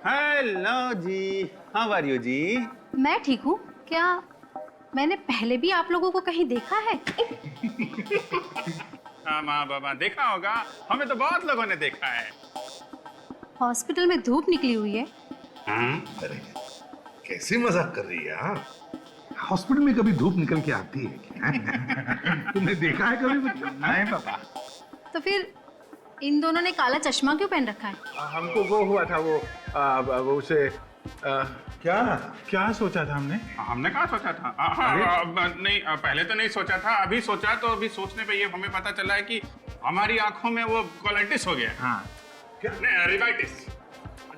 Hello ji, how are you ji? मैं ठीक हूँ। क्या मैंने पहले भी आप लोगों को कहीं देखा है? हाँ माँ बाबा देखा होगा, हमें तो बहुत लोगों ने देखा है। हॉस्पिटल में धूप निकली हुई है। अरे कैसी मजाक कर रही है? हाँ, हॉस्पिटल में कभी धूप निकल के आती है क्या? तुमने देखा है कभी? नहीं पापा, तो फिर इन दोनों ने काला चश्मा क्यों पहन रखा है? हमको वो हुआ था वो उसे क्या क्या सोचा था हमने? हमने कहाँ सोचा था? नहीं, पहले तो नहीं सोचा था, अभी सोचा तो अभी सोचने पे ये हमें पता चला है कि हमारी आंखों में वो कोलाइटिस हो गया। हाँ, नहीं, रिवाइटिस,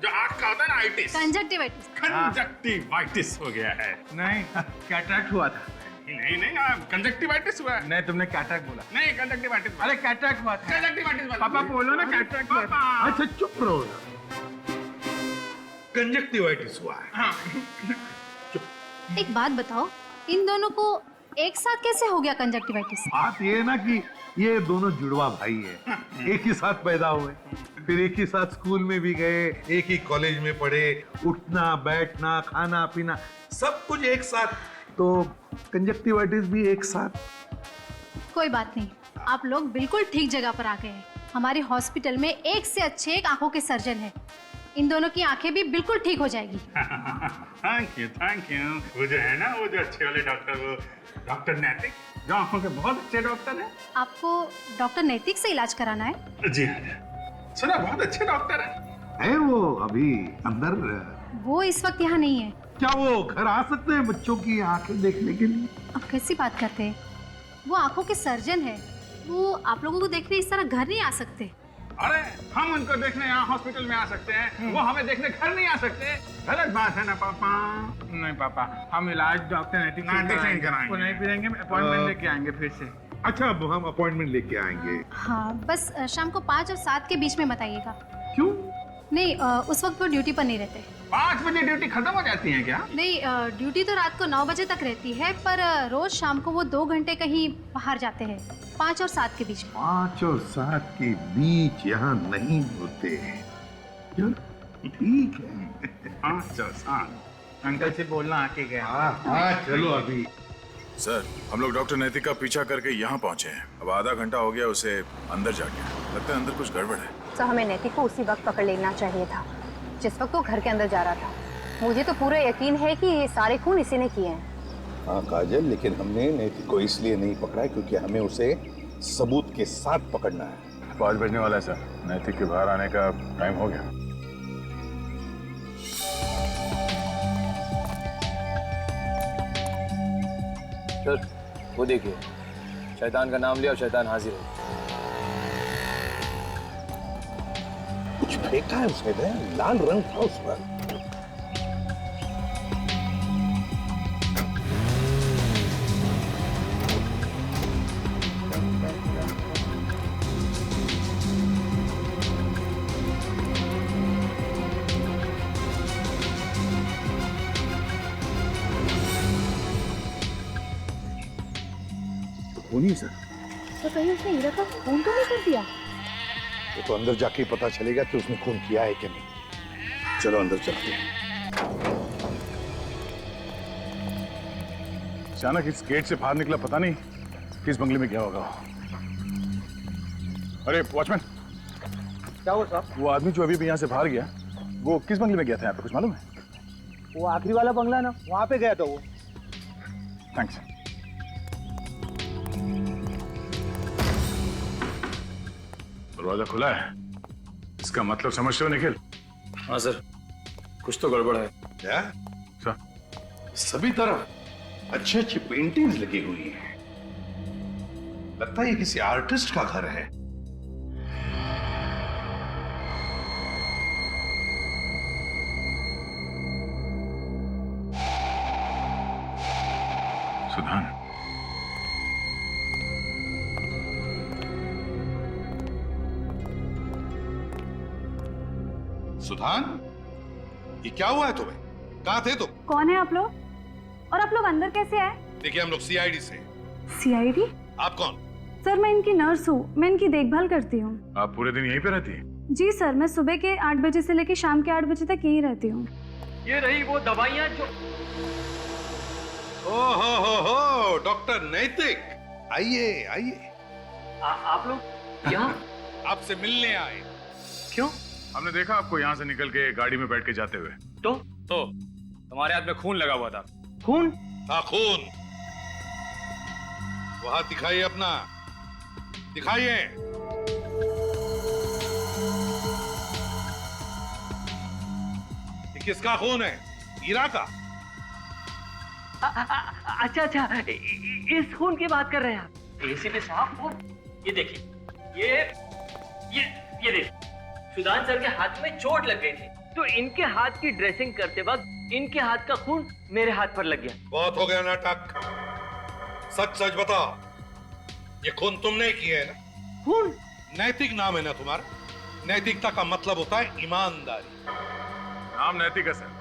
जो आंख का होता है ना, आइटिस, कंजक्टिवाइटिस। कंजक्टिवाइटिस हो गया है। नहीं कैटरैक्ट हुआ था। नहीं नहीं, कंजक्टिवाइटिस हुआ है। नहीं, तुमने कैटरैक्ट बोला। नहीं, कंजक्टिवाइटिस। अरे कैटरैक्ट हुआ था। कंजक्टिवाइटिस वाला। पापा बोलो ना कैटरैक्ट हुआ था। अच्छा चुप रहो ना। कंजक्टिवाइटिस हुआ है। हाँ। एक बात बताओ, इन दोनों को एक साथ कैसे हो गया कंजक्टिवाइटिस? बात ये है ना कि ये दोनों जुड़वा भाई है, एक ही साथ पैदा हुए, फिर एक ही साथ स्कूल में भी गए, एक ही कॉलेज में पढ़े, उठना बैठना खाना पीना सब कुछ एक साथ, तो कंजक्टिवाइटिस भी एक साथ। कोई बात नहीं, आप लोग बिल्कुल ठीक जगह पर आ गए हैं। हमारे हॉस्पिटल में एक से अच्छे एक आंखों के सर्जन हैं। इन दोनों की आंखें भी बिल्कुल ठीक हो जाएगी। Thank you thank you. वो जो है ना, वो जो अच्छे वाले डॉक्टर, वो डॉक्टर नैतिक, जो आंखों के बहुत अच्छे डॉक्टर हैं। आपको डॉक्टर नैतिक से इलाज कराना है? जी हाँ, सुना बहुत अच्छे डॉक्टर हैं। है वो अभी अंदर? वो इस वक्त यहाँ नहीं है। क्या वो घर आ सकते हैं बच्चों की आंखें देखने के लिए? आप कैसी बात करते हैं? वो आंखों के सर्जन है, वो आप लोगों को देखने इस तरह घर नहीं आ सकते। अरे हम उनको देखने यहाँ हॉस्पिटल में आ सकते हैं, वो हमें देखने घर नहीं आ सकते। गलत बात है ना पापा? नहीं पापा, हम इलाज डॉक्टर नैतिक से कराएंगे। वो नहीं फिरेंगे, अपॉइंटमेंट लेके आएंगे फिर से। अच्छा, अब हम अपॉइंटमेंट लेके आएंगे। हाँ, बस शाम को 5 और 7 के बीच में बताइएगा। क्यों? नहीं, उस वक्त वो ड्यूटी पर नहीं रहते। 5 बजे ड्यूटी खत्म हो जाती है क्या? नहीं, ड्यूटी तो रात को 9 बजे तक रहती है, पर रोज शाम को वो 2 घंटे कहीं बाहर जाते हैं, 5 और 7 के बीच में। 5 और 7 के बीच यहाँ नहीं होते। चल ठीक है। 5 और 7। अंकल से बोलना आके गया। हाँ चलो अभी। सर, हम लोग डॉक्टर नैतिक का पीछा करके यहाँ पहुँचे हैं। अब आधा घंटा हो गया उसे अंदर जाके, लगता है अंदर कुछ गड़बड़ है। तो हमें नैतिक को उसी वक्त पकड़ लेना चाहिए था जिस वक्त वो घर के अंदर जा रहा था। मुझे तो पूरा यकीन है कि ये सारे खून इसी ने किए हैं। हाँ काजल, लेकिन हमने नैतिक को इसलिए नहीं पकड़ा है क्योंकि हमें उसे सबूत के साथ पकड़ना है। 5 बजने वाला है सर, नैतिक के बाहर आने का टाइम हो गया। सर, वो देखिए, शैतान का नाम लिया और शैतान हाजिर है। कुछ फेंका है उसने, लाल रंग था उस पर। नहीं सर, तो कहीं उसने हीरा का खून तो नहीं कर दिया? वो तो अंदर जाके पता चलेगा कि उसने खून किया है कि नहीं। चलो अंदर चलते हैं। अचानक इस गेट से बाहर निकला, पता नहीं किस बंगले में गया होगा। अरे वॉचमैन, क्या हुआ साहब? वो आदमी जो अभी यहाँ से बाहर गया, वो किस बंगले में गया था? यहाँ पे कुछ मालूम है? वो आखिरी वाला बंगला ना, वहाँ पे गया था वो। थैंक्स। दरवाजा खुला है, इसका मतलब समझते हो निखिल? हाँ सर, कुछ तो गड़बड़ है। क्या? सर, सभी तरफ अच्छी अच्छी पेंटिंग्स लगी हुई हैं। लगता है ये किसी आर्टिस्ट का घर है। सुधान, सुधान, ये क्या हुआ है तुम्हें? कहाँ थे तुम? कौन है आप लोग? और आप लोग अंदर कैसे आए? देखिए, हम लोग सीआईडी से। सीआईडी? आप कौन? सर, मैं इनकी नर्स हूँ, मैं इनकी देखभाल करती हूँ। आप पूरे दिन यहीं पे रहती हैं? जी सर, मैं सुबह के 8 बजे से लेकर शाम के 8 बजे तक यहीं रहती हूँ। ये रही वो दवाइयाँ जो हो डॉक्टर नैतिक, आइए आइए। आप लोग यहाँ आपसे मिलने आए। क्यों? हमने देखा आपको यहाँ से निकल के गाड़ी में बैठ के जाते हुए। तो तुम्हारे हाथ में खून लगा हुआ था। खून? हाँ खून। वहां दिखाइए अपना, दिखाइए। ये किसका खून है? हीरा का? अच्छा, इस खून की बात कर रहे हैं आप? एसीपी साहब, वो ये देखिए, ये देखिए, सुदान सर के हाथ में चोट लग गई थी, तो इनके हाथ की ड्रेसिंग करते वक्त इनके हाथ का खून मेरे हाथ पर लग गया। बहुत हो गया नाटक, सच सच बताओ, ये खून तुमने किया है ना? खून? नैतिक नाम है ना तुम्हारा? नैतिकता का मतलब होता है ईमानदारी। नाम नैतिक है सर,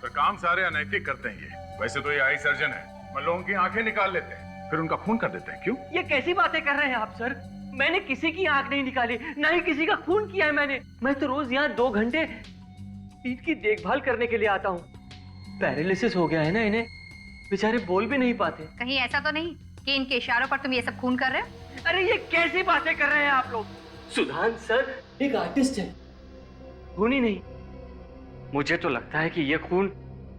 पर काम सारे अनैतिक करते हैं ये। वैसे तो ये आई सर्जन है, पर लोगों की आंखें निकाल लेते हैं, फिर उनका खून कर देते हैं। क्यों? ये कैसी बातें कर रहे हैं आप सर? मैंने किसी की आंख नहीं निकाली, ना ही किसी का खून किया है मैंने। मैं तो रोज यहाँ 2 घंटे इनकी देखभाल करने के लिए आता हूँ। पैरालिसिस हो गया है ना इन्हें, बेचारे बोल भी नहीं पाते। कहीं ऐसा तो नहीं कि इनके इशारों पर तुम ये सब खून कर रहे हो? अरे ये कैसी बातें कर रहे हैं आप लोग? सुधान सर एक आर्टिस्ट है, खून ही नहीं। मुझे तो लगता है कि ये खून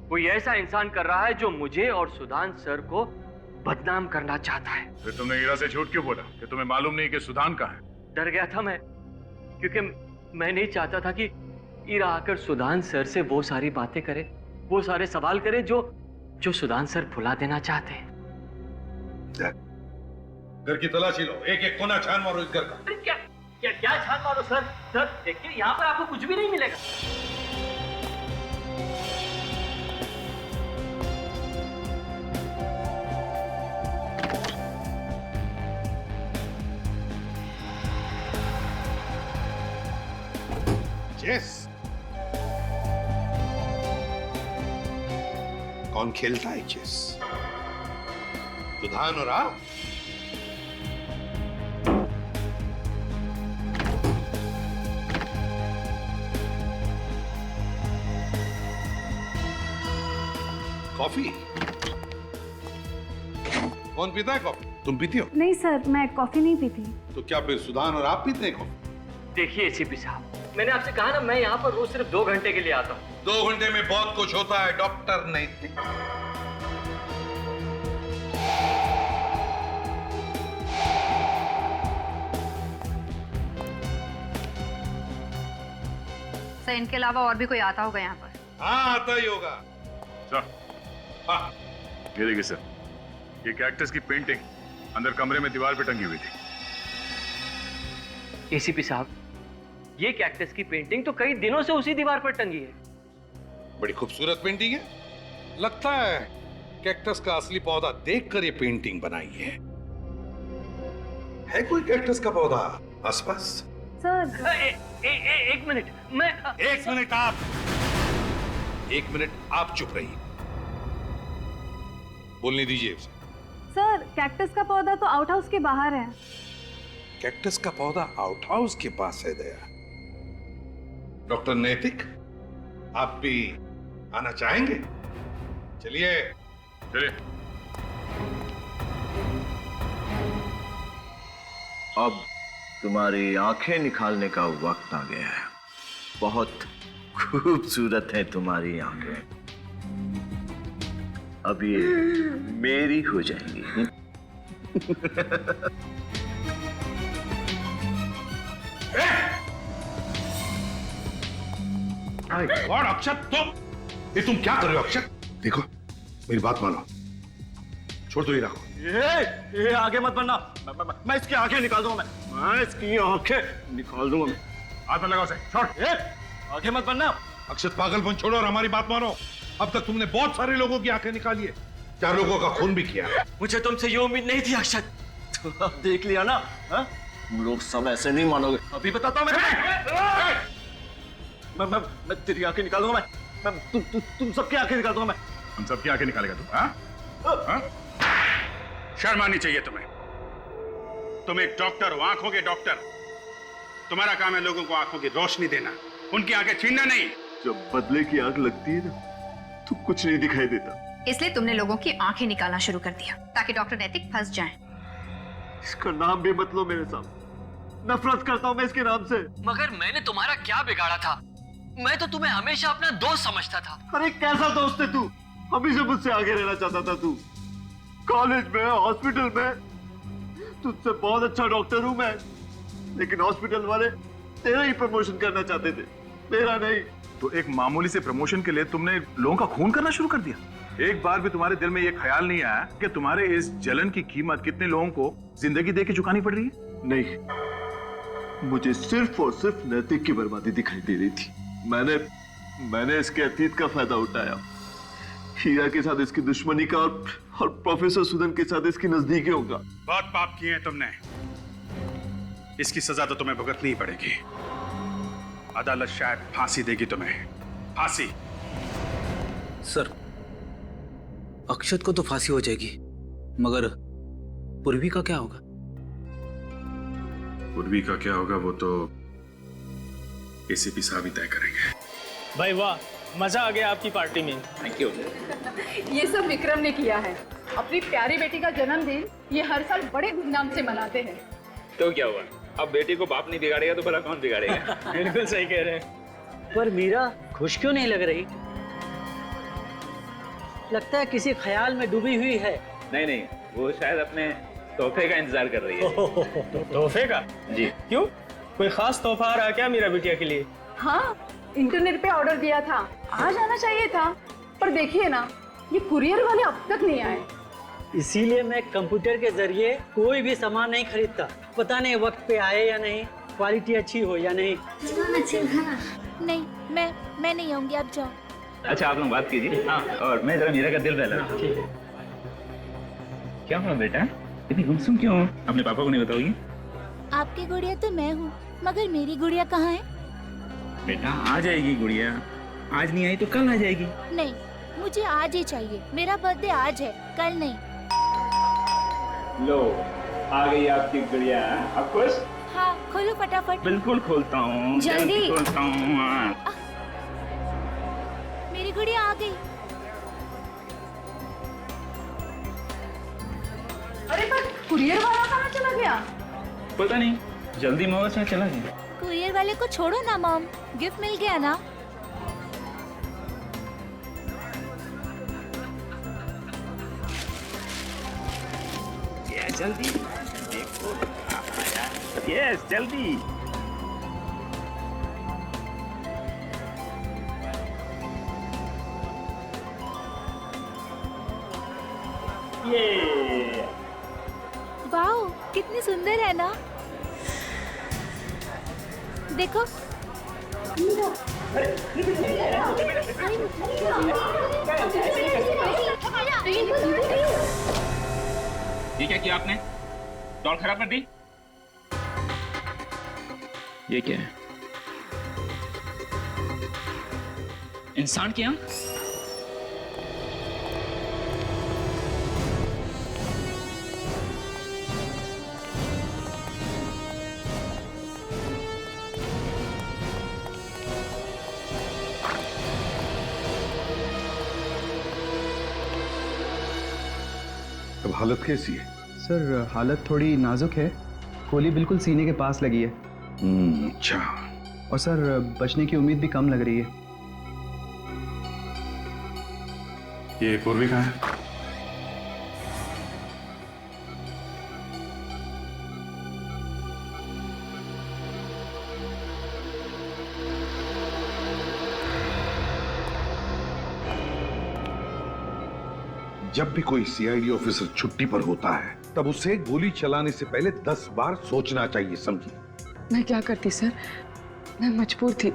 कोई ऐसा इंसान कर रहा है जो मुझे और सुधान सर को बदनाम करना चाहता है। फिर तुमने हीरा से झूठ क्यों बोला कि तुम्हें मालूम नहीं कि सुधान कहाँ है? डर गया था मैं, क्योंकि मैं नहीं चाहता था कि हीरा आकर सुधान सर से वो सारी बातें करे, वो सारे सवाल करे जो सुधान सर भुला देना चाहते हैं। घर की तलाशी लो, एक एक कोना छान मारो इस घर का। अरे क्या छान मारो सर? सर देखिए, यहाँ पर आपको कुछ भी नहीं मिलेगा। चेस कौन खेलता है चेस? सुधान और आप? कॉफी कौन पीता है? कॉफी तुम पीती हो? नहीं सर, मैं कॉफी नहीं पीती। तो क्या फिर सुधान और आप पीते हैं कॉफी? देखिए एसीपी साहब, मैंने आपसे कहा ना, मैं यहाँ पर रोज सिर्फ 2 घंटे के लिए आता हूँ। 2 घंटे में बहुत कुछ होता है डॉक्टर नैतिक। सर, इनके अलावा और भी कोई आता होगा यहाँ पर? हाँ, आता ही होगा। सर, हाँ, ये देखिए सर, ये कैक्टस की पेंटिंग अंदर कमरे में दीवार पे टंगी हुई थी। एसीपी साहब, ये कैक्टस की पेंटिंग तो कई दिनों से उसी दीवार पर टंगी है। बड़ी खूबसूरत पेंटिंग है। लगता है कैक्टस का असली पौधा देखकर ये पेंटिंग बनाई है कोई कैक्टस का पौधा आसपास? सर एक मिनट, मैं 1 मिनट आप, 1 मिनट आप चुप रहिए, बोलने दीजिए उसे। सर, कैक्टस का पौधा तो आउट हाउस के बाहर है। कैक्टस का पौधा आउट हाउस के पास है दया। डॉक्टर नैतिक, आप भी आना चाहेंगे? चलिए चलिए। अब तुम्हारी आंखें निकालने का वक्त आ गया है। बहुत खूबसूरत है तुम्हारी आंखें, अब ये मेरी हो जाएंगी। और अक्षत, ये तुम क्या कर रहे हो अक्षत? देखो मेरी बात मानो, छोड़ दो हीरा को। ये आगे मत बढ़ना, मैं इसकी आंखें निकाल दूंगा। मैं इसकी आंखें निकाल दूंगा। मैं हाथ में लगाओ उसे, छोड़। आगे मत बढ़ना। अक्षत, पागलपन छोड़ो और हमारी बात मानो। अब तक तुमने बहुत सारे लोगों की आंखें निकाली है, 4 लोगों का खून भी किया। मुझे तुमसे ये उम्मीद नहीं थी अक्षत। तो अब देख लिया ना, हा? तुम लोग सब ऐसे नहीं मानोगे। अभी बताता हूँ मैं तेरी आंखें निकालूंगा। मैं तुम सबकी आंखें निकाल दूंगा। मैं हम सबकी आंखें निकालेगा तू? हाँ? शर्म आनी चाहिए तुम्हें। तुम एक डॉक्टर हो, आंखों के डॉक्टर। तुम्हारा काम है लोगों को आंखों की रोशनी देना, उनकी आंखें छीनना नहीं। जब बदले की आग लगती है ना तो कुछ नहीं दिखाई देता। इसलिए तुमने लोगों की आंखें निकालना शुरू कर दिया ताकि डॉक्टर नैतिक फंस जाएं। इसका नाम भी मत लो मेरे सामने, नफरत करता हूं मैं इसके नाम से। मगर मैंने तुम्हारा क्या बिगाड़ा था? मैं तो तुम्हें हमेशा अपना दोस्त समझता था। अरे कैसा दोस्त है तू? हमेशा मुझसे आगे रहना चाहता था तू। कॉलेज में, हॉस्पिटल में तुझसे बहुत अच्छा डॉक्टर हूं मैं, लेकिन हॉस्पिटल वाले तेरा ही प्रमोशन करना चाहते थे, मेरा नहीं। तो एक मामूली से प्रमोशन के लिए तुमने लोगों का खून करना शुरू कर दिया? एक बार भी तुम्हारे दिल में यह ख्याल नहीं आया कि तुम्हारे इस जलन की कीमत कितने लोगों को जिंदगी दे के चुकानी पड़ रही है? नहीं, मुझे सिर्फ और सिर्फ नैतिक की बर्बादी दिखाई दे रही थी। मैंने इसके अतीत का फायदा उठाया, हीरा के साथ इसकी दुश्मनी का और प्रोफेसर सुदन के साथ इसकी नजदीकियों का। बहुत पाप किए हैं तुमने, इसकी सजा तो तुम्हें भुगतनी ही पड़ेगी। अदालत शायद फांसी देगी तुम्हें, फांसी। सर, अक्षत को तो फांसी हो जाएगी, मगर पूर्वी का क्या होगा? पूर्वी का क्या होगा वो तो एसीपी साहब ही तय करेंगे। भाई वाह, मजा आ गया आपकी पार्टी में। Thank you. ये सब विक्रम ने किया है। अपनी प्यारी बेटी का जन्मदिन ये हर साल बड़े धूमधाम से मनाते हैं। तो क्या हुआ, अब बेटी को बाप नहीं बिगाड़ेगा तो भला कौन बिगाड़ेगा? बिल्कुल सही कह रहे हैं। पर मीरा खुश क्यों नहीं लग रही? लगता है किसी ख्याल में डूबी हुई है। नहीं, वो शायद अपने तोहफे का इंतजार कर रही है। तोहफे का? जी। क्यों, कोई खास तोहफा आ रहा क्या मेरा बिटिया के लिए? हाँ, इंटरनेट पे ऑर्डर दिया था, आज आना चाहिए था, पर देखिए ना, ये कुरियर वाले अब तक नहीं आए। इसीलिए मैं कंप्यूटर के जरिए कोई भी सामान नहीं खरीदता। पता नहीं वक्त पे आए या नहीं, क्वालिटी अच्छी हो या नहीं। नहीं, मैं नहीं आऊंगी, आप जाओ। अच्छा, आप लोग बात कीजिए। हाँ, और मैं जरा मीरा का दिल बहला। क्या हुआ बेटा, इतनी गुमसुम क्यों? अपने पापा को नहीं बताओगी? आपकी गुड़िया तो मैं हूँ, मगर मेरी गुड़िया कहाँ है? बेटा आ जाएगी गुड़िया, आज नहीं आई तो कल आ जाएगी। नहीं, मुझे आज ही चाहिए। मेरा बर्थडे आज है, कल नहीं। लो, आ गई आपकी गुड़िया। आप खुश? हाँ, खोलो फटाफट। बिल्कुल खोलता हूँ, जल्दी खोलता हूँ। मेरी गुड़िया आ गई। अरे पर कुरियर वाला कहाँ चला गया? पता नहीं, जल्दी मौत से चला गया। कुरियर वाले को छोड़ो ना मॉम, गिफ्ट मिल गया ना। जल्दी देखो, यस जल्दी। ये वाओ, कितनी सुंदर है ना। देखो। ये क्या किया आपने? डॉल खराब कर दी? ये क्या है? इंसान की आंख? अब हालत कैसी है? सर, हालत थोड़ी नाजुक है। गोली बिल्कुल सीने के पास लगी है। अच्छा। और सर, बचने की उम्मीद भी कम लग रही है। ये पूर्वी कहाँ है? जब भी कोई सीआईडी ऑफिसर छुट्टी पर होता है तब उसे गोली चलाने से पहले 10 बार सोचना चाहिए, समझी? मैं क्या करती सर, मैं मजबूर थी।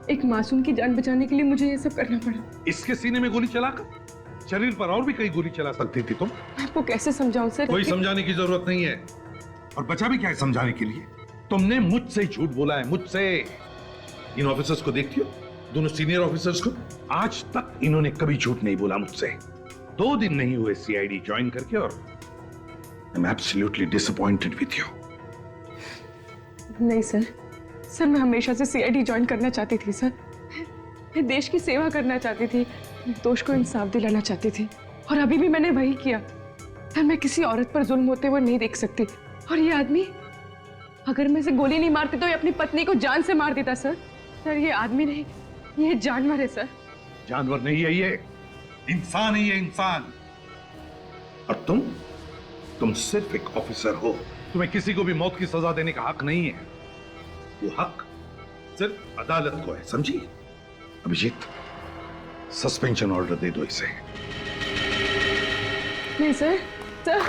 एक मासूम की जान बचाने के लिए मुझे ये सब करना पड़ा। इसके सीने में गोली चलाकर शरीर पर और भी कई गोली चला सकती थी तुम। मैं आपको कैसे समझाऊं सर? कोई समझाने की जरूरत नहीं है। और बचा भी क्या है समझाने के लिए? तुमने मुझसे झूठ बोला है, मुझसे। इन ऑफिसर्स को देखती हो, दोनों सीनियर ऑफिसर्स को। आज तक इन्होंने कभी झूठ नहीं बोला मुझसे। 2 दिन नहीं हुए सीआईडी ज्वाइन करके और I am absolutely disappointed with you. नहीं सर, सर मैं हमेशा से सीआईडी ज्वाइन करना चाहती थी सर। मैं देश की सेवा करना चाहती थी, दोष को इंसाफ दिलाना चाहती थी, और अभी भी मैंने वही किया। सर मैं किसी औरत पर जुल्म होते हुए नहीं देख सकती। और ये आदमी, अगर मैं इसे गोली नहीं मारती तो ये अपनी पत्नी को जान से मार देता सर। सर ये आदमी नहीं, ये जानवर है सर। जानवर नहीं है ये, इंसान ही है, इंसान। और तुम सिर्फ एक ऑफिसर हो, तुम्हें किसी को भी मौत की सजा देने का हक नहीं है। वो हक सिर्फ अदालत को है, समझी? अभिजीत, सस्पेंशन ऑर्डर दे दो इसे। नहीं सर, सर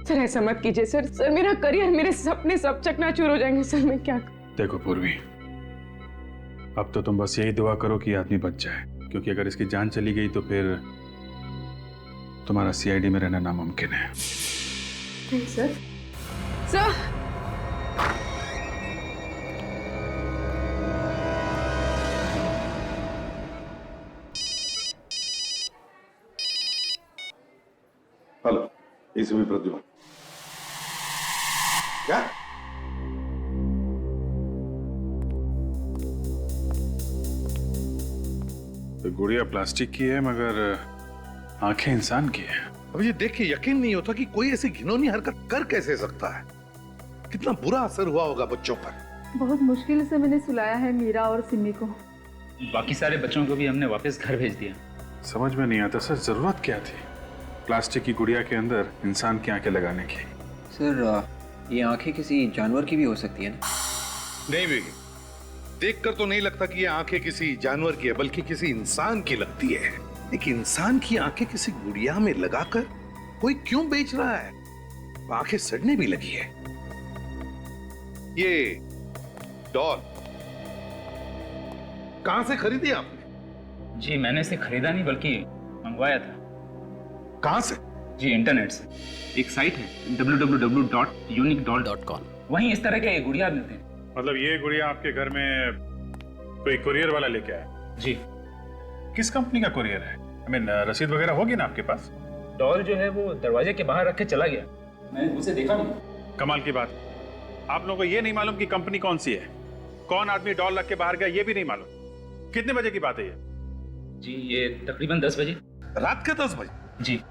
सर ऐसा मत कीजिए सर। सर मेरा करियर, मेरे सपने सब चकनाचूर हो जाएंगे सर। मैं क्या देखो पूर्वी, अब तो तुम बस यही दुआ करो कि आदमी बच जाए, क्योंकि अगर इसकी जान चली गई तो फिर तुम्हारा सीआईडी में रहना नामुमकिन है। नहीं sir, sir hello, ACP Pradyuman. क्या? तो गुड़िया प्लास्टिक की है मगर आंखें इंसान की है। अब ये देख के यकीन नहीं होता कि कोई ऐसी घिनौनी हरकत कर कैसे सकता है। कितना बुरा असर हुआ होगा बच्चों पर। बहुत मुश्किल से मैंने सुलाया है मीरा और सिमी को। बाकी सारे बच्चों को भी हमने वापस घर भेज दिया। समझ में नहीं आता सर, जरूरत क्या थी प्लास्टिक की गुड़िया के अंदर इंसान की आंखें लगाने की? सर ये आंखें किसी जानवर की भी हो सकती है ना? नहीं बेगी, देखकर तो नहीं लगता कि ये आंखें किसी जानवर की है, बल्कि किसी इंसान की लगती है। एक इंसान की आंखें किसी गुड़िया में लगाकर कोई क्यों बेच रहा है? आंखें सड़ने भी लगी है। ये डॉल कहां से खरीदी आपने? जी मैंने इसे खरीदा नहीं बल्कि मंगवाया था। कहां से? जी इंटरनेट से। एक साइट है www.uniquedoll.com, वहीं इस तरह के गुड़िया मिलते हैं। मतलब ये गुड़िया आपके घर में कोई कुरियर वाला लेके आया? जी। किस कंपनी का कुरियर है? रसीद वगैरह होगी ना आपके पास? डॉल जो है वो दरवाजे के बाहर रख के चला गया, मैंने उसे देखा नहीं। कमाल की बात, आप लोगों को ये नहीं मालूम कि कंपनी कौन सी है, कौन आदमी डॉल रख के बाहर गया ये भी नहीं मालूम। कितने बजे की बात है ये? जी ये तकरीबन 10 बजे। रात के 10 बजे? जी।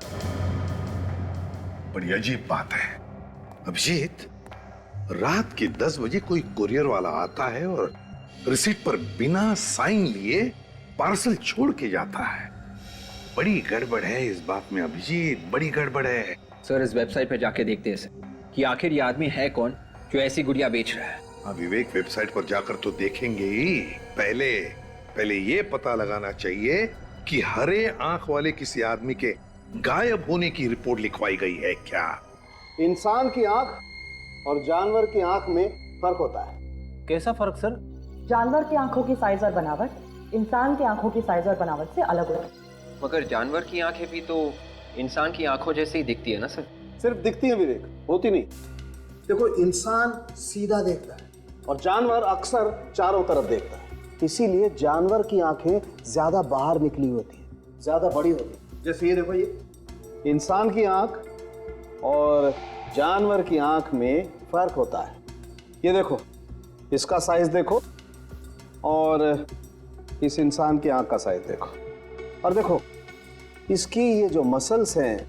बड़ी अजीब बात है अभिजीत, रात के 10 बजे कोई कुरियर वाला आता है और रिसीट पर बिना साइन लिए पार्सल छोड़ के जाता है। बड़ी गड़बड़ है इस बात में अभिजीत, बड़ी गड़बड़ है। सर इस वेबसाइट पे जाके देखते हैं कि आखिर ये आदमी है कौन जो ऐसी गुड़िया बेच रहा है। हाँ विवेक, वेबसाइट पर जाकर तो देखेंगे ही, पहले ये पता लगाना चाहिए कि हरे आंख वाले किसी आदमी के गायब होने की रिपोर्ट लिखवाई गई है क्या? इंसान की आंख और जानवर की आंख में फर्क होता है। कैसा फर्क सर? जानवर की आंखों की साइज और बनावट इंसान की आंखों की साइज और बनावट से अलग होती है। मगर जानवर की आंखें भी तो इंसान की आंखों जैसे ही दिखती है ना सर? सिर्फ दिखती है विवेक, होती नहीं। देखो इंसान सीधा देखता है और जानवर अक्सर चारों तरफ देखता है, इसीलिए जानवर की आंखें ज्यादा बाहर निकली होती है, ज्यादा बड़ी होती है। जैसे ये देखो, ये इंसान की आंख और जानवर की आंख में फर्क होता है। ये देखो, इसका साइज देखो और इस इंसान की आंख का साइज देखो, और देखो इसकी ये जो मसल्स हैं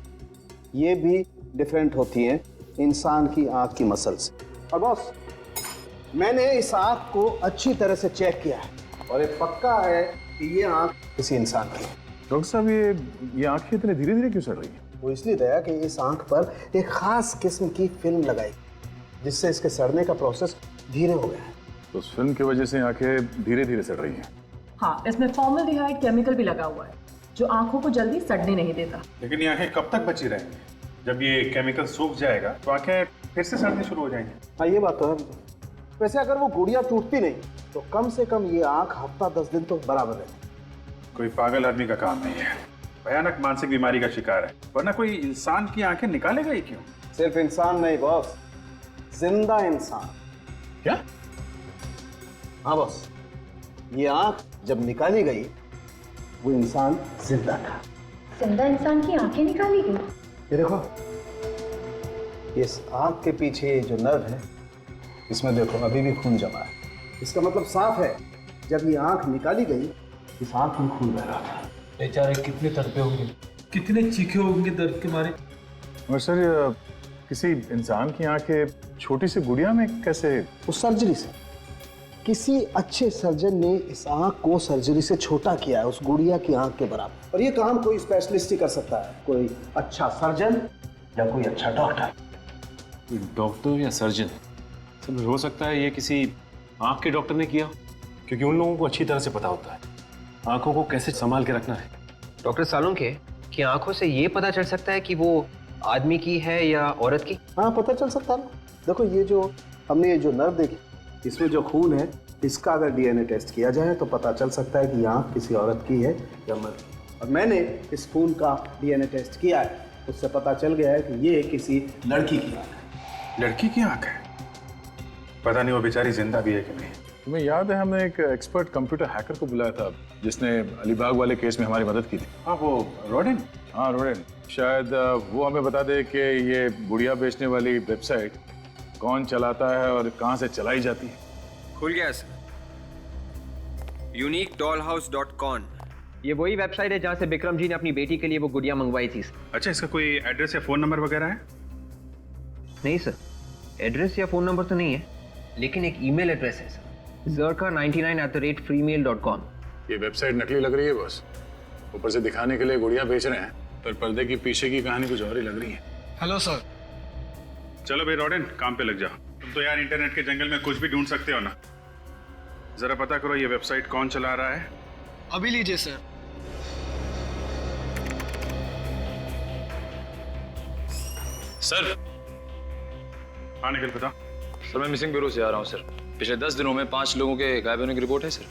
ये भी डिफरेंट होती हैं इंसान की आंख की मसल से। और बॉस, मैंने इस आंख को अच्छी तरह से चेक किया है और ये पक्का है कि ये आंख किसी इंसान की है। डॉक्टर साहब ये आंखें इतने धीरे धीरे क्यों सड़ रही है? वो इसलिए दया कि इस आंख पर एक खास किस्म की फिल्म लगाई जिससे इसके सड़ने का प्रोसेस धीरे हो गया है। तो उस फिल्म की वजह से आंखें धीरे धीरे सड़ रही हैं। हाँ, इसमें फॉर्मल्डिहाइड केमिकल भी लगा हुआ है जो आंखों को जल्दी सड़ने नहीं देता। लेकिन ये आंखें कब तक बची रहेंगी? जब ये केमिकल सूख जाएगा तो आंखें फिर से सड़नी शुरू हो जाएंगी। हाँ ये बात तो है। वैसे अगर वो गुड़िया टूटती नहीं तो कम से कम ये आंख हफ्ता 10 दिन तो बराबर रहेगी। कोई पागल आदमी का काम नहीं है, भयानक मानसिक बीमारी का शिकार है, वरना कोई इंसान की आंखें निकालेगा ही क्यों? सिर्फ इंसान नहीं बॉस, जिंदा इंसान। क्या? हाँ बॉस, ये आंख जब निकाली गई वो इंसान जिंदा था। जिंदा इंसान की आंखें निकाली गई? ये देखो, इस आंख के पीछे जो नर्व है, इसमें देखो अभी भी खून जमा है। इसका मतलब साफ है, जब ये आंख निकाली गई, इस आंख में खून बह रहा था। बेचारे कितने तड़पे होंगे, कितने चीखे होंगे दर्द के मारे। और सर, किसी इंसान की आंखें छोटी सी गुड़िया में कैसे? उस सर्जरी से, किसी अच्छे सर्जन ने इस आंख को सर्जरी से छोटा किया है, उस गुड़िया की आंख के बराबर। और ये काम कोई स्पेशलिस्ट ही कर सकता है, कोई अच्छा सर्जन या कोई अच्छा डॉक्टर। डॉक्टर या सर्जन, सर हो सकता है ये किसी आंख के डॉक्टर ने किया, क्योंकि उन लोगों को अच्छी तरह से पता होता है आंखों को कैसे संभाल के रखना है। डॉक्टर सालुंखे, कि आंखों से ये पता चल सकता है कि वो आदमी की है या औरत की? हाँ, पता चल सकता है ना। देखो, ये जो हमने ये जो नर्व देखी, इसमें जो खून है, इसका अगर डीएनए टेस्ट किया जाए तो पता चल सकता है कि ये आंख किसी औरत की है या मर्द की। और मैंने इस खून का डीएनए टेस्ट किया है, उससे पता चल गया है कि ये किसी लड़की की आंख है। लड़की की आंख है? पता नहीं वो बेचारी जिंदा भी है कि नहीं। तुम्हें याद है हमने एक एक्सपर्ट कंप्यूटर हैकर को बुलाया था जिसने अलीबाग वाले केस में हमारी मदद की थी? हाँ, वो रोडेन। हाँ, रोडेन। शायद वो हमें बता दे कि ये गुड़िया बेचने वाली वेबसाइट कौन चलाता है और कहाँ से चलाई जाती है। खुल गया सर, uniquedollhouse.com। ये वही वेबसाइट है जहाँ से विक्रम जी ने अपनी बेटी के लिए वो गुड़िया मंगवाई थी। अच्छा, इसका कोई एड्रेस या फोन नंबर वगैरह है? नहीं सर, एड्रेस या फोन नंबर तो नहीं है, लेकिन एक ईमेल एड्रेस है सर, zerka99@freemail.com। ये वेबसाइट नकली लग रही है बॉस। ऊपर से दिखाने के लिए गुड़िया बेच रहे हैं, पर पर्दे की पीछे की कहानी कुछ और ही लग रही है। Hello sir. चलो भाई रोडेन, काम पे लग जाओ। तुम तो यार इंटरनेट के जंगल में कुछ भी ढूंढ सकते हो ना। जरा पता करो ये वेबसाइट कौन चला रहा है। अभी लीजिए सर। सर। हाँ निखिल, बताओ। सर, मैं मिसिंग ब्यूरो से आ रहा हूँ सर। पिछले 10 दिनों में 5 लोगों के गायब होने की रिपोर्ट है सर।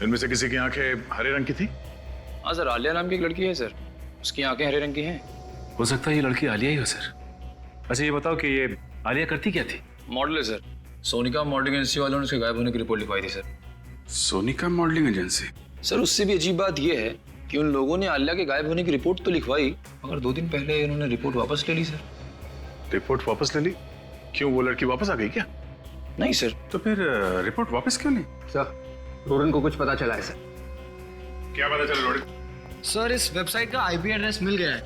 इनमें से किसी की आंखें हरे रंग की थी? हाँ सर, आलिया नाम की एक लड़की है सर, उसकी आंखें हरे रंग की हैं। हो सकता है ये लड़की आलिया ही हो सर। अच्छा ये बताओ कि ये आलिया करती क्या थी? मॉडल है सर। सोनिका मॉडलिंग एजेंसी वालों ने उसके गायब होने की रिपोर्ट लिखवाई थी sir. Sonika modelling agency? Sir, उससे भी अजीब बात यह है कि उन लोगों ने आलिया के गायब होने की रिपोर्ट तो लिखवाई, मगर 2 दिन पहले उन्होंने रिपोर्ट वापस ले ली सर। रिपोर्ट वापस ले ली? क्यों, वो लड़की वापस आ गई क्या? नहीं सर। तो फिर रिपोर्ट वापस क्यों ली? सर, रोडन को कुछ पता चला है सर। क्या पता चला रोडन? सर, इस वेबसाइट का आईपी एड्रेस मिल गया है।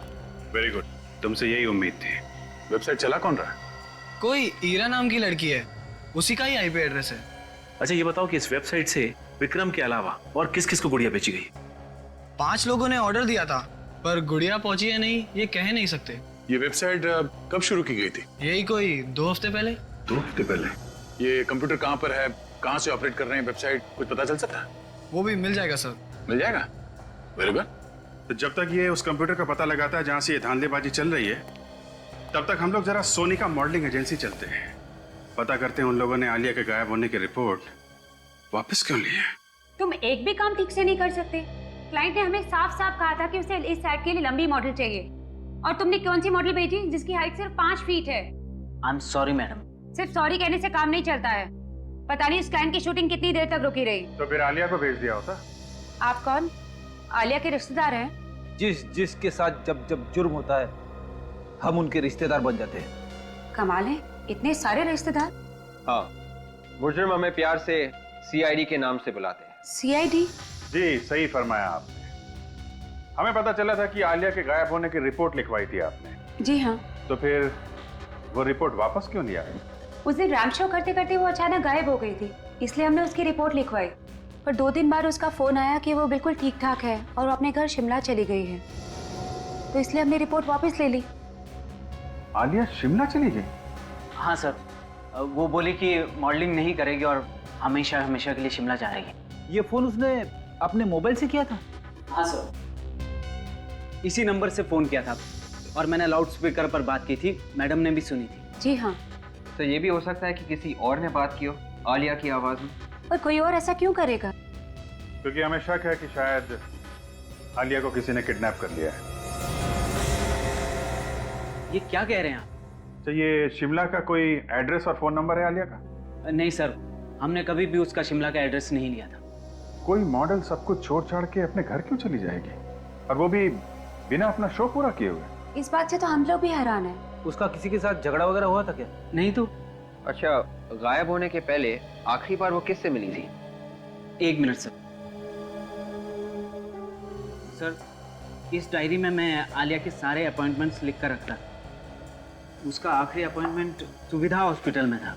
वेरी गुड, तुमसे यही उम्मीद थी। वेबसाइट चला कौन रहा है? कोई ईरा नाम की लड़की है, उसी का ही आईपी एड्रेस है। अच्छा ये बताओ कि इस वेबसाइट से विक्रम के अलावा और किस किस को गुड़िया बेची गई? 5 लोगों ने ऑर्डर दिया था, पर गुड़िया पहुंची है नहीं ये कह नहीं सकते। ये वेबसाइट कब शुरू की गई थी? यही कोई 2 हफ्ते पहले। 2 हफ्ते पहले? ये कंप्यूटर कहाँ पर है, कहाँ से ऑपरेट कर रहे हैं वेबसाइट, कुछ पता चल सकता है? वो भी मिल जाएगा सर। मिल जाएगा? Very good. तो जब तक ये उस कंप्यूटर का पता लगाता है जहाँ से ये धांधलेबाजी चल रही है, तब तक हम लोग जरा सोनिका मॉडलिंग एजेंसी चलते हैं, पता करते हैं उन लोगों ने आलिया के गायब होने की रिपोर्ट वापस क्यों ली है। तुम एक भी काम ठीक से नहीं कर सकते। क्लाइंट ने हमें साफ साफ कहा था कि उसे इस सेट के लिए लंबी मॉडल चाहिए, और तुमने कौन सी मॉडल भेजी जिसकी हाइट सिर्फ 5 फीट है। I am sorry madam. सिर्फ सॉरी कहने से काम नहीं चलता है। पता नहीं उस क्लाइंट की शूटिंग कितनी देर तक रुकी रही। तो फिर आलिया को भेज दिया होता। आप कौन? आलिया के रिश्तेदार हैं? जिसके साथ जब जब जुर्म होता है हम उनके रिश्तेदार बन जाते हैं। कमाल है, इतने सारे रिश्तेदार। हाँ, मुजरिम हमें प्यार से सीआईडी के नाम से बुलाते हैं। सीआईडी? जी सही फरमाया आपने। हमें पता चला था कि आलिया के गायब होने की रिपोर्ट लिखवाई थी आपने। जी हाँ। तो फिर वो रिपोर्ट वापस क्यों लिया? उस दिन रैंप शो करते करते वो अचानक गायब हो गई थी, इसलिए हमने उसकी रिपोर्ट लिखवाई। पर 2 दिन बाद उसका फोन आया कि वो बिल्कुल ठीक ठाक है और वो अपने घर शिमला चली गई है, तो इसलिए हमने रिपोर्ट वापस ले ली। आलिया शिमला चली गई? हाँ सर, वो बोली कि मॉडलिंग नहीं करेगी और हमेशा हमेशा के लिए शिमला जा रही है। ये फोन उसने अपने मोबाइल से किया था? हाँ सर, इसी नंबर से फोन किया था और मैंने लाउड स्पीकर पर बात की थी, मैडम ने भी सुनी थी। जी हाँ। तो ये भी हो सकता है कि किसी और ने बात की हो आलिया की आवाज में। और कोई और ऐसा क्यों करेगा? क्योंकि हमें शक है कि शायद आलिया को किसी ने किडनैप कर लिया है। ये क्या कह रहे हैं आप? तो ये शिमला का कोई एड्रेस और फोन नंबर है आलिया का? नहीं सर, हमने कभी भी उसका शिमला का एड्रेस नहीं लिया था। कोई मॉडल सब कुछ छोड़ छाड़ के अपने घर क्यों चली जाएगी, और वो भी बिना अपना शो पूरा किए हुए? इस बात से तो हम लोग भी हैरान हैं। उसका किसी के साथ झगड़ा वगैरह हुआ था क्या? नहीं तो। अच्छा, गायब होने के पहले आखिरी बार वो किससे मिली थी? 1 मिनट सर। सर, इस डायरी में मैं आलिया के सारे अपॉइंटमेंट्स लिख कर रखता। उसका आखिरी अपॉइंटमेंट सुविधा हॉस्पिटल में था।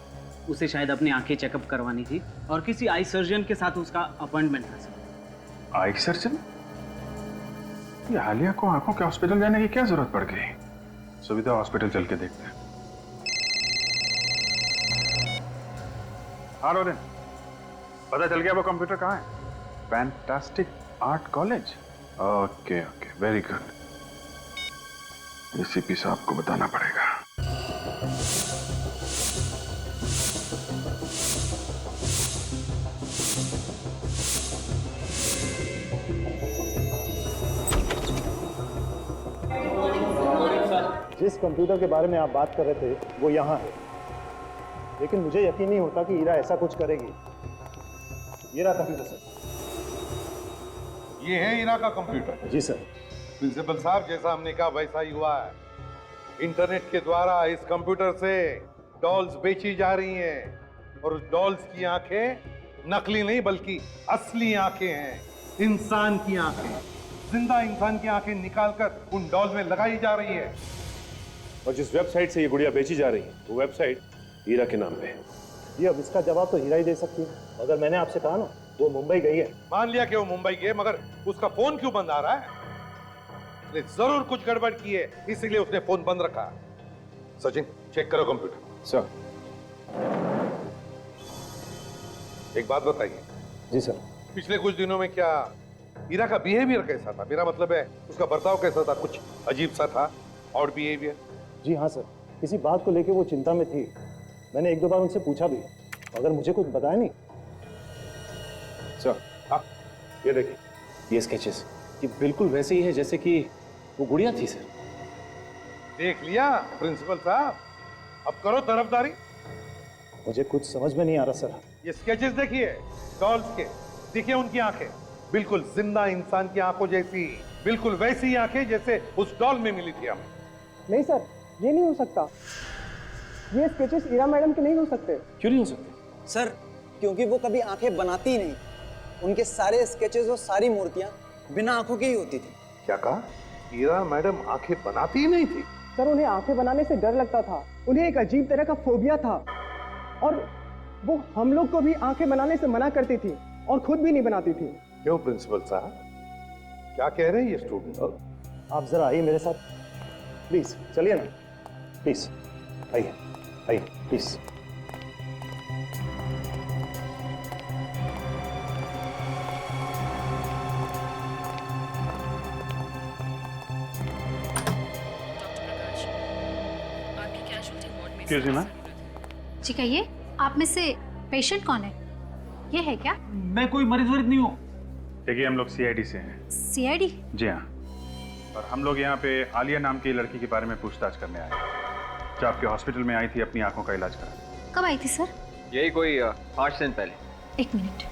उसे शायद अपनी आंखें चेकअप करवानी थी और किसी आई सर्जन के साथ उसका अपॉइंटमेंट था सर। Eye surgeon? ये आलिया को आंखों के हॉस्पिटल जाने की क्या जरूरत पड़ गई? सुविधा हॉस्पिटल चल के देखते हैं। हाँ रोरिन, पता चल गया वो कंप्यूटर कहाँ है? Fantastic art college. Okay okay, very good. ACP साहब को बताना पड़ेगा। जिस कंप्यूटर के बारे में आप बात कर रहे थे वो यहाँ है, लेकिन मुझे यकीन नहीं होता कि ईरा ऐसा कुछ करेगी। ये रहा कंप्यूटर सर। ये है ईरा का कंप्यूटर? जी सर। प्रिंसिपल साहब, जैसा हमने कहा वैसा ही हुआ है। इंटरनेट के द्वारा इस कंप्यूटर से डॉल्स बेची जा रही हैं और उस डॉल्स की आंखें नकली नहीं बल्कि असली आंखें हैं, इंसान की आंखें। जिंदा इंसान की आंखें निकालकर उन डॉल्स में लगाई जा रही है। और जिस वेबसाइट से ये गुड़िया बेची जा रही है वो वेबसाइट हीरा के नाम पे है। ये अब इसका जवाब तो हीरा ही दे सकती है। अगर मैंने आपसे कहा ना वो मुंबई गई है। मान लिया कि वो मुंबई गई है, मगर उसका फोन क्यों बंद आ रहा है? उसने जरूर कुछ गड़बड़ की है, इसीलिए उसने फोन बंद रखा। सचिन, चेक करो कंप्यूटर। सर। एक बात बताइए। जी सर। पिछले कुछ दिनों में क्या हीरा का बिहेवियर कैसा था? मेरा मतलब है उसका बर्ताव कैसा था? कुछ अजीब सा था और बिहेवियर? जी हाँ सर, किसी बात को लेके वो चिंता में थी। मैंने 1-2 बार उनसे पूछा भी, अगर मुझे कुछ बताया नहीं। सर, हाँ, ये देखिए, ये स्केचेस ये बिल्कुल वैसे ही है जैसे कि वो गुड़िया थी सर। देख लिया प्रिंसिपल साहब, अब करो तरफदारी। मुझे कुछ समझ में नहीं आ रहा सर। ये स्केचेस देखिए डॉल्स के, देखिए उनकी आंखें बिल्कुल जिंदा इंसान की आंखों जैसी, बिल्कुल वैसी आंखें जैसे उस डॉल में मिली थी हमें। नहीं सर, ये नहीं हो सकता। ये स्केचेस ईरा मैडम के नहीं हो सकते। क्यों नहीं हो सकते? सर, क्योंकि वो कभी आंखें बनाती ही नहीं। उनके सारे स्केचेस और सारी मूर्तियां बिना आंखों की ही होती थी। क्या कहा? ईरा मैडम आंखें बनाती ही नहीं थी? सर, उन्हें आंखें बनाने से डर लगता था। उन्हें एक अजीब तरह का फोबिया था और वो हम लोग को भी आंखें बनाने से मना करती थी और खुद भी नहीं बनाती थी। क्यों प्रिंसिपल साहब, क्या कह रहे हैं ये स्टूडेंट? आप जरा आइए मेरे साथ प्लीज। चलिए ना प्लीज, आइए आइए प्लीज। जी कहिए, आप में से पेशेंट कौन है? ये है क्या? मैं कोई मरीज वरीज नहीं हूँ। देखिए, हम लोग सीआईडी से हैं। सीआईडी? जी हाँ, और हम लोग यहाँ पे आलिया नाम की लड़की के बारे में पूछताछ करने आए हैं, जो आपके हॉस्पिटल में आई थी अपनी आंखों का इलाज करा। कब आई थी सर? यही कोई 5 दिन पहले। 1 मिनट,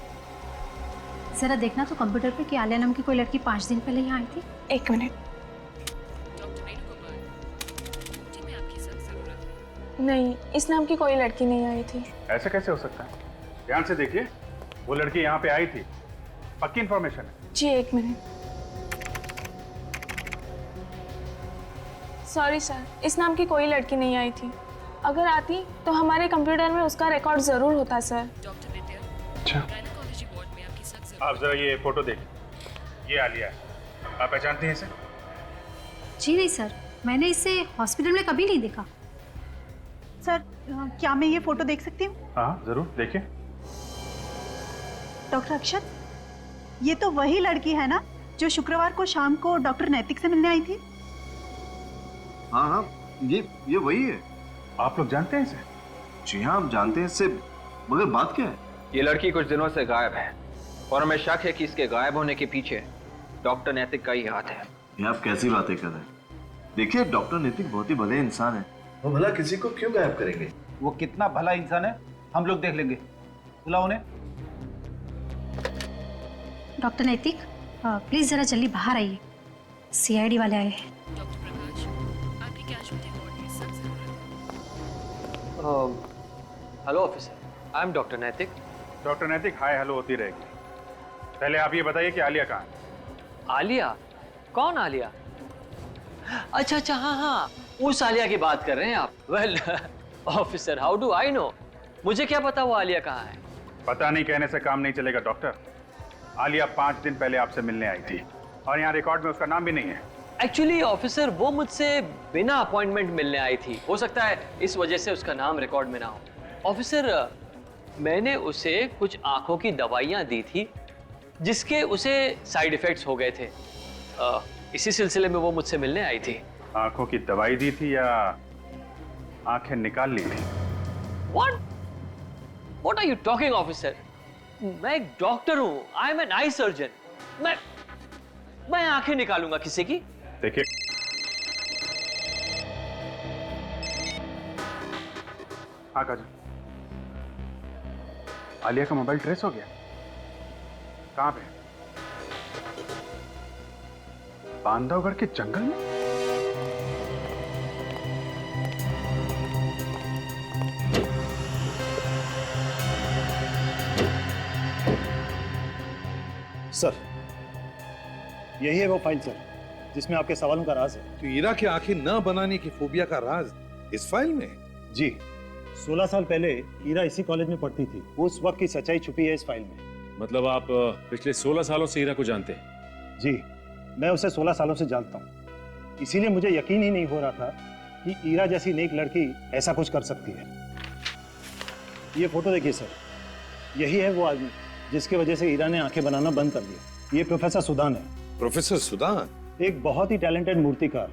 जरा देखना तो कंप्यूटर पे कि आलिया नाम की कोई लड़की 5 दिन पहले यहाँ आई थी। 1 मिनट। नहीं, इस नाम की कोई लड़की नहीं आई थी। ऐसे कैसे हो सकता है? ध्यान से देखिए, वो लड़की यहाँ पे आई थी, पक्की इंफॉर्मेशन है। जी 1 मिनट। सॉरी सर, इस नाम की कोई लड़की नहीं आई थी। अगर आती तो हमारे कंप्यूटर में उसका रिकॉर्ड जरूर होता सर। अच्छा, आप जरा ये फोटो देखिए, ये आलिया है। आप पहचानती हैं इसे? जी नहीं सर, मैंने इसे हॉस्पिटल में कभी नहीं देखा। सर, क्या मैं ये फोटो देख सकती हूँ? हाँ जरूर, देखिए। डॉक्टर अक्षत, ये तो वही लड़की है ना जो शुक्रवार को शाम को डॉक्टर नैतिक से मिलने आई थी? हाँ हाँ, ये वही है। आप लोग जानते हैं इसे? जी हाँ, हम जानते हैं इससे, मगर बात क्या है? ये लड़की कुछ दिनों से गायब है और हमें शक है कि इसके गायब होने के पीछे डॉक्टर नैतिक का ही हाथ है। ये आप कैसी बातें कर रहे हैं? देखिए, डॉक्टर नैतिक बहुत ही भले इंसान है, वो भला किसी को क्यों गायब करेंगे? वो कितना भला इंसान है हम लोग देख लेंगे। बुलाओ उन्हें। डॉक्टर नैतिक, प्लीज जरा जल्दी बाहर आइए, सीआईडी वाले आए हैं। Hello officer, I am doctor नैतिक। डॉक्टर नैतिक, हाय हेलो होती रहेगी। पहले आप ये बताइए कि आलिया कहाँ है? आलिया? कौन आलिया? अच्छा अच्छा, हाँ हाँ, उस आलिया की बात कर रहे हैं आप। Well officer, how do I know? मुझे क्या पता वो आलिया कहाँ है? पता नहीं कहने से काम नहीं चलेगा डॉक्टर। आलिया 5 दिन पहले आपसे मिलने आई थी और यहाँ रिकॉर्ड में उसका नाम भी नहीं है। एक्चुअली ऑफिसर, वो मुझसे बिना अपॉइंटमेंट मिलने आई थी। हो सकता है इस वजह से उसका नाम रिकॉर्ड में ना हो। ऑफिसर, मैंने उसे कुछ आंखों की दवाइयाँ दी थी जिसके उसे साइड इफेक्ट्स हो गए थे। इसी सिलसिले में वो मुझसे मिलने आई थी। आंखों की दवाई दी थी या आंखें निकाल ली थी? What are you talking, officer? मैं एक डॉक्टर हूँ। I am an eye surgeon. मैं आंखें निकालूंगा किसी की? देखिए, हाँ काजल, आलिया का मोबाइल ट्रेस हो गया। कहाँ पे? बांधवगढ़ के जंगल में? सर, यही है वो फाइल सर, जिसमें आपके सवालों का राज है। तो ईरा की आंखें न बनाने की फोबिया का राज इस फाइल में? जी, 16 साल पहले ईरा इसी कॉलेज में पढ़ती थी। उस वक्त की सच्चाई छुपी है इस फाइल में। मतलब आप पिछले 16 सालों से ईरा को जानते हैं? जी, मैं उसे 16 सालों से जानता हूँ। इसीलिए मुझे यकीन ही नहीं हो रहा था कि ईरा जैसी नेक लड़की ऐसा कुछ कर सकती है। ये फोटो देखिए सर, यही है वो आदमी जिसकी वजह से ईरा ने आंखें बनाना बंद कर दिया। ये प्रोफेसर सुदान है। Professor Sudan? एक बहुत ही टैलेंटेड मूर्तिकार।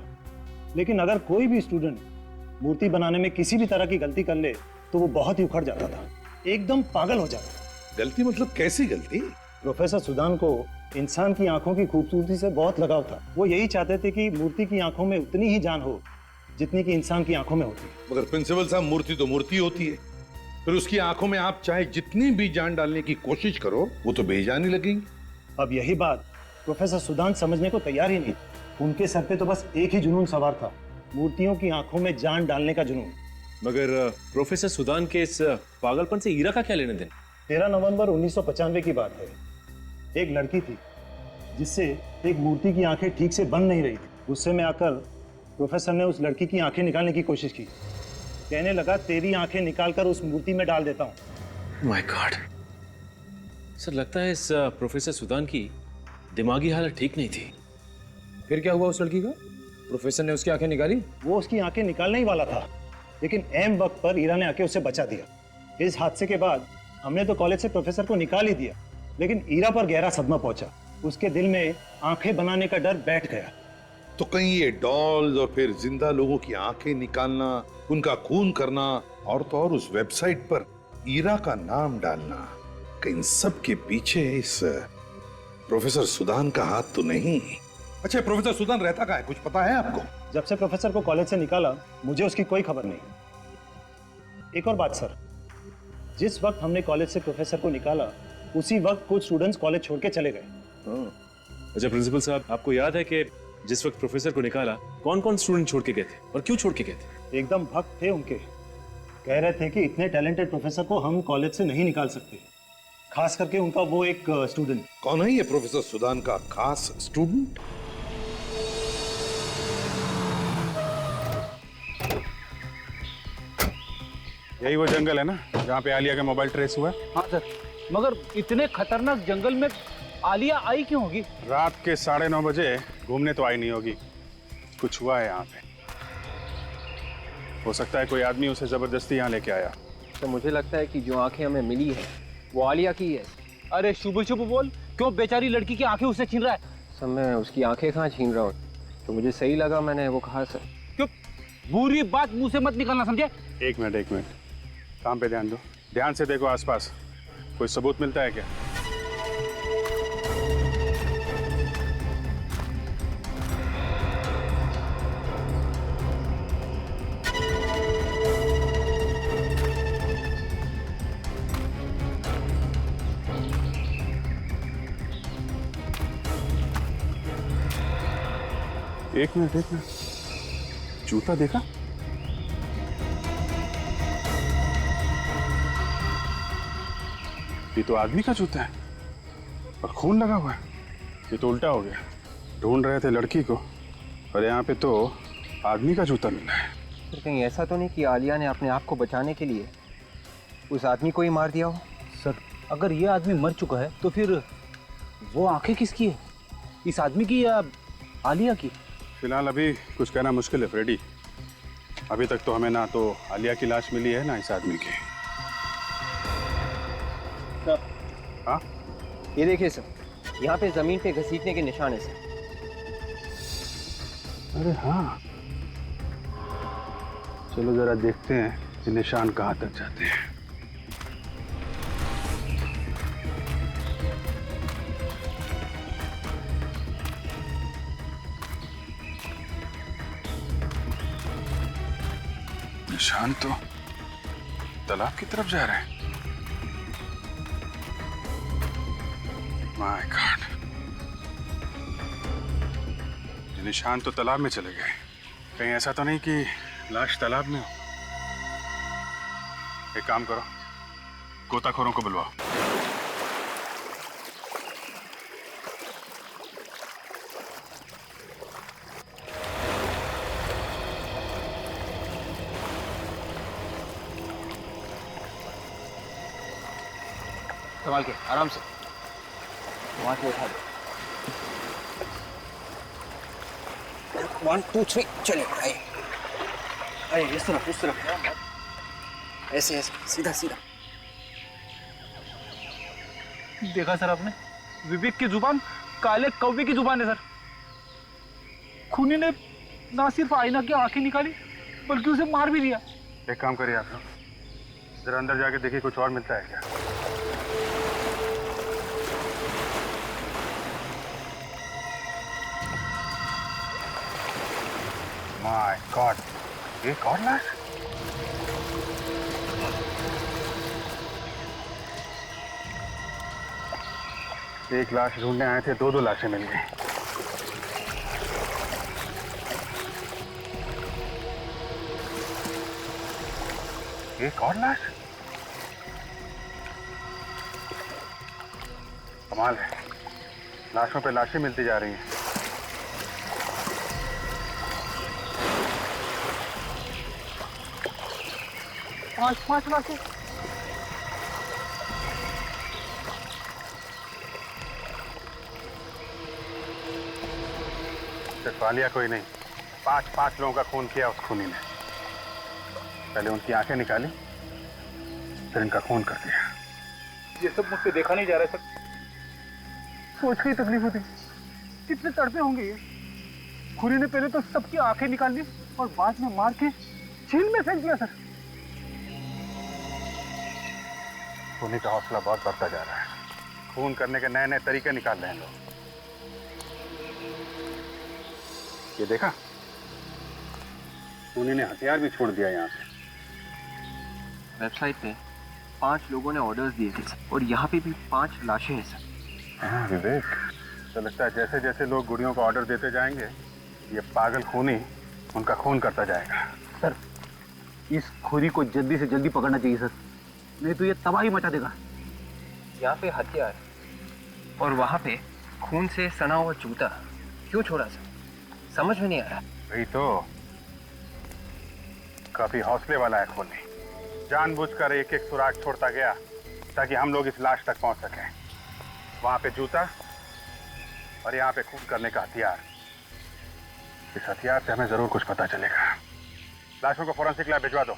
लेकिन अगर कोई भी स्टूडेंट मूर्ति बनाने में किसी भी तरह की गलती कर ले तो वो बहुत ही उखड़ जाता था, एकदम पागल हो जाता था। गलती मतलब कैसी गलती? प्रोफेसर सुदान को इंसान की आंखों की खूबसूरती से बहुत लगाव था। वो यही चाहते थे कि मूर्ति की आंखों में उतनी ही जान हो जितनी कि इंसान की आंखों में होती है। मगर प्रिंसिपल साहब, मूर्ति तो मूर्ति होती है, फिर उसकी आंखों में आप चाहे जितनी भी जान डालने की कोशिश करो वो तो बेजान ही लगेगी। अब यही बात प्रोफेसर सुदान समझने को तैयार ही नहीं। उनके सर पे तो बस एक ही जुनून सवार था, मूर्तियों की आंखों में जान डालने का जुनून। मगर प्रोफेसर सुदान के इस पागलपन से ईरा का क्या लेने देना? 13 नवंबर 1995 की बात है। एक लड़की थी जिससे एक मूर्ति की आंखें ठीक से बन नहीं रही थी। गुस्से में आकर प्रोफेसर ने उस लड़की की आंखें निकालने की कोशिश की। कहने लगा, तेरी आंखें निकालकर उस मूर्ति में डाल देता हूं। माय गॉड सर, लगता है इस प्रोफेसर सुदान की दिमागी हालत ठीक नहीं थी। फिर क्या हुआ उस लड़की का? प्रोफेसर ने उसकी आंखें निकाली? वो उसकी आंखें निकालने ही वाला था, लेकिन ऐन वक्त पर ईरा ने आके उसे बचा दिया। इस हादसे के बाद हमने तो कॉलेज से प्रोफेसर को निकाल ही दिया, लेकिन ईरा पर गहरा सदमा पहुंचा। उसके दिल में आंखें बनाने का डर बैठ गया। तो कहीं ये डॉल्स और फिर जिंदा लोगों की आंखें निकालना, उनका खून करना और तो और उस वेबसाइट पर ईरा का नाम डालना, कहीं इन सब के पीछे इस प्रोफेसर सुदान का हाथ तो नहीं? अच्छा, प्रोफेसर सुदान रहता कहाँ है, कुछ पता है आपको? जब से प्रोफेसर को कॉलेज से निकाला मुझे उसकी कोई खबर नहीं। एक और बात सर, जिस वक्त हमने कॉलेज से प्रोफेसर को निकाला उसी वक्त कुछ स्टूडेंट्स कॉलेज छोड़ के चले गए। अच्छा प्रिंसिपल साहब, आपको याद है कि जिस वक्त प्रोफेसर को निकाला कौन कौन स्टूडेंट छोड़ के गए थे और क्यों छोड़ के गए थे? एकदम भक्त थे उनके। कह रहे थे कि इतने टैलेंटेड प्रोफेसर को हम कॉलेज से नहीं निकाल सकते, खास करके उनका वो एक स्टूडेंट। कौन है ये प्रोफेसर सुदान का खास स्टूडेंट? यही वो जंगल है ना जहाँ पे आलिया का मोबाइल ट्रेस हुआ? हाँ सर, मगर इतने खतरनाक जंगल में आलिया आई क्यों होगी? रात के 9:30 बजे घूमने तो आई नहीं होगी, कुछ हुआ है यहाँ पे। हो सकता है कोई आदमी उसे जबरदस्ती यहाँ लेके आया। तो मुझे लगता है कि जो आंखें हमें मिली है वो आलिया की है। अरे शुभ शुभ बोल, क्यों बेचारी लड़की की आंखें उससे छीन रहा है? सर मैं उसकी आंखें कहाँ छीन रहा हूँ, तो मुझे सही लगा मैंने वो कहा सर। क्यों बुरी बात मुंह से मत निकालना, समझे? एक मिनट, काम पे ध्यान दो, ध्यान से देखो आसपास, कोई सबूत मिलता है क्या? एक मिनट, जूता देखा? ये तो आदमी का जूता है और खून लगा हुआ है। ये तो उल्टा हो गया। ढूंढ रहे थे लड़की को और यहाँ पे तो आदमी का जूता मिला है। फिर कहीं ऐसा तो नहीं कि आलिया ने अपने आप को बचाने के लिए उस आदमी को ही मार दिया हो? सर, अगर ये आदमी मर चुका है तो फिर वो आंखें किसकी है? इस आदमी की या आलिया की? फिलहाल अभी कुछ कहना मुश्किल है फ्रेडी। अभी तक तो हमें ना तो आलिया की लाश मिली है ना इस आदमी की। हाँ, ये देखिए सर, यहाँ पे जमीन पे घसीटने के निशान है सर। अरे हाँ, चलो जरा देखते हैं कि निशान कहाँ तक जाते हैं। निशान तो तालाब की तरफ जा रहे हैं। माय गॉड, ये निशान तो तालाब में चले गए। कहीं ऐसा तो नहीं कि लाश तालाब में हो? एक काम करो, गोताखोरों को बुलवाओ। संभाल के, आराम से वहां से उठा दो। 1 2 3 चले। आइए आइए, इस तरफ ऐसे ऐसे, सीधा सीधा। देखा सर आपने, विवेक की जुबान काले कौवे की जुबान है सर। खूनी ने ना सिर्फ आईना की आंखें निकाली बल्कि उसे मार भी दिया। एक काम करिए आप लोग, जरा अंदर जाके देखिए कुछ और मिलता है क्या। माय गॉड, एक और लाश? एक लाश ढूंढने आए थे, दो लाशें मिल गई। एक और लाश? कमाल है, लाशों पे लाशें मिलती जा रही हैं। पांच लाशें। सिर्फ आलिया कोई नहीं, 5 लोगों का खून किया उस खूनी ने। पहले उनकी आंखें निकाली, फिर इनका खून कर दिया। ये सब मुझसे देखा नहीं जा रहा है सर। सोच के ही तकलीफ होती, कितने तड़पे होंगे ये। खूनी ने पहले तो सबकी आंखें निकाल ली और बाद में मार के झील में फेंक दिया सर। खूनी का हौसला बहुत बढ़ता जा रहा है। खून करने के नए नए तरीके निकाल रहे हैं लोग। ये देखा, खूनी ने हथियार भी छोड़ दिया यहाँ पे। वेबसाइट पे 5 लोगों ने ऑर्डर्स दिए थे और यहाँ पे भी 5 लाशें हैं सर। हाँ विवेक, तो लगता है जैसे जैसे लोग गुड़ियों को ऑर्डर देते जाएंगे, ये पागल खूनी उनका खून करता जाएगा। सर, इस खूनी को जल्दी से जल्दी पकड़ना चाहिए सर, नहीं तो ये तबाही मचा देगा। यहाँ पे हथियार और वहाँ पे खून से सना हुआ जूता क्यों छोड़ा सर? समझ में नहीं आ रहा। वही तो, काफी हौसले वाला है खूनी। जानबूझकर एक एक सुराग छोड़ता गया ताकि हम लोग इस लाश तक पहुंच सकें। वहां पे जूता और यहाँ पे खून करने का हथियार। इस हथियार से हमें जरूर कुछ पता चलेगा। लाशों को फोरेंसिक लैब भिजवा दो।